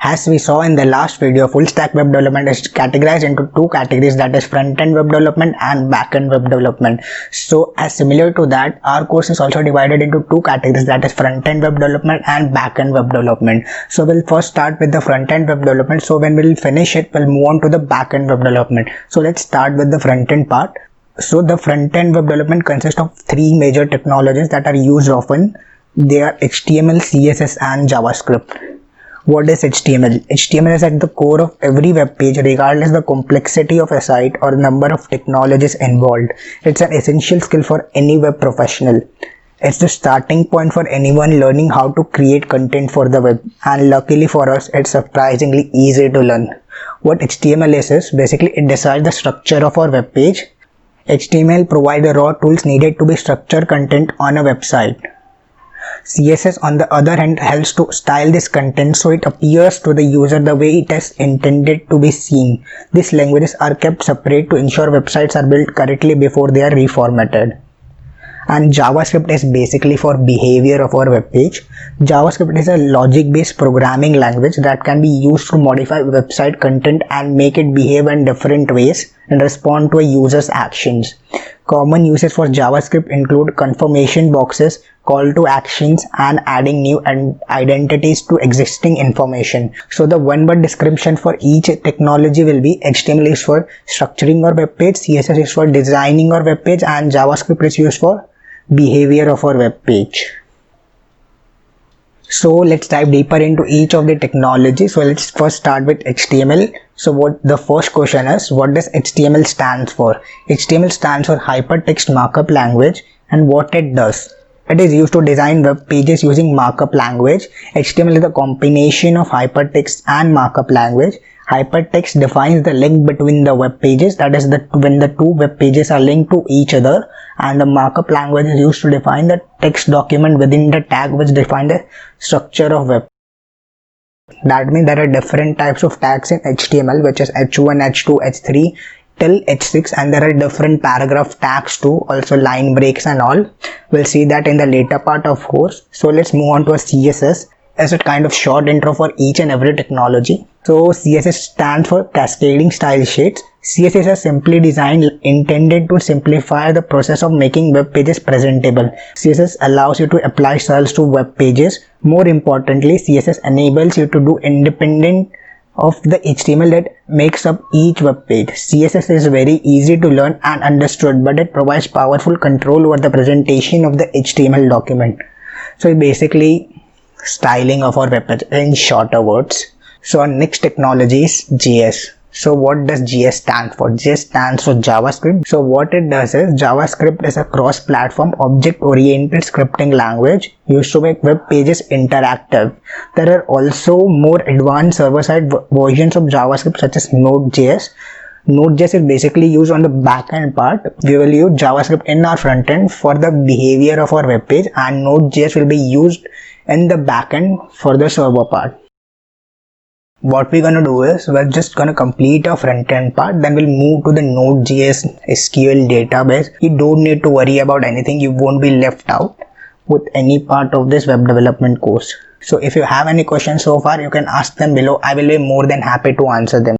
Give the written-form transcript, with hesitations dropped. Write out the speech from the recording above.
As we saw in the last video, full stack web development is categorized into two categories, that is front-end web development and back-end web development. So as similar to that, our course is also divided into two categories, that is front-end web development and back-end web development. So we'll first start with the front-end web development. So when we'll finish it, we'll move on to the back-end web development. So let's start with the front-end part. So the front-end web development consists of three major technologies that are used often. They are HTML, CSS and JavaScript. What is HTML? HTML is at the core of every web page, regardless of the complexity of a site or the number of technologies involved. It's an essential skill for any web professional. It's the starting point for anyone learning how to create content for the web, and luckily for us, it's surprisingly easy to learn. What HTML is basically it decides the structure of our web page. HTML provides the raw tools needed to be structure content on a website. CSS on the other hand helps to style this content so it appears to the user the way it is intended to be seen. These languages are kept separate to ensure websites are built correctly before they are reformatted. And JavaScript is basically for behavior of our web page. JavaScript is a logic-based programming language that can be used to modify website content and make it behave in different ways and respond to a user's actions. Common uses for JavaScript include confirmation boxes, call to actions, and adding new identities to existing information. So the one-word description for each technology will be: HTML is for structuring our web page, CSS is for designing our web page, and JavaScript is used for behavior of our web page. So let's dive deeper into each of the technologies. So let's first start with HTML. So what the first question is, what does HTML stands for? HTML stands for Hypertext Markup Language, and what it does. It is used to design web pages using markup language. HTML is a combination of hypertext and markup language. Hypertext defines the link between the web pages, that is when the two web pages are linked to each other, and the markup language is used to define the text document within the tag which define the structure of web. That means there are different types of tags in HTML, which is H1, H2, H3 till H6, and there are different paragraph tags too, also line breaks and all. We'll see that in the later part of course. So let's move on to a CSS as a kind of short intro for each and every technology. So CSS stands for Cascading Style Sheets. CSS is simply designed intended to simplify the process of making web pages presentable. CSS allows you to apply styles to web pages. More importantly, CSS enables you to do independent of the HTML that makes up each web page. CSS is very easy to learn and understood, but it provides powerful control over the presentation of the HTML document. So basically styling of our web page in shorter words. So our next technology is JS. So what does JS stand for? JS stands for JavaScript. So what it does is, JavaScript is a cross-platform object-oriented scripting language used to make web pages interactive. There are also more advanced server-side versions of JavaScript such as Node.js. Node.js is basically used on the back-end part. We will use JavaScript in our front-end for the behavior of our web page, and Node.js will be used in the back-end for the server part. What we're gonna do is, we're just gonna complete our front-end part, then we'll move to the Node.js SQL database. You don't need to worry about anything, you won't be left out with any part of this web development course. So if you have any questions so far, you can ask them below. I will be more than happy to answer them.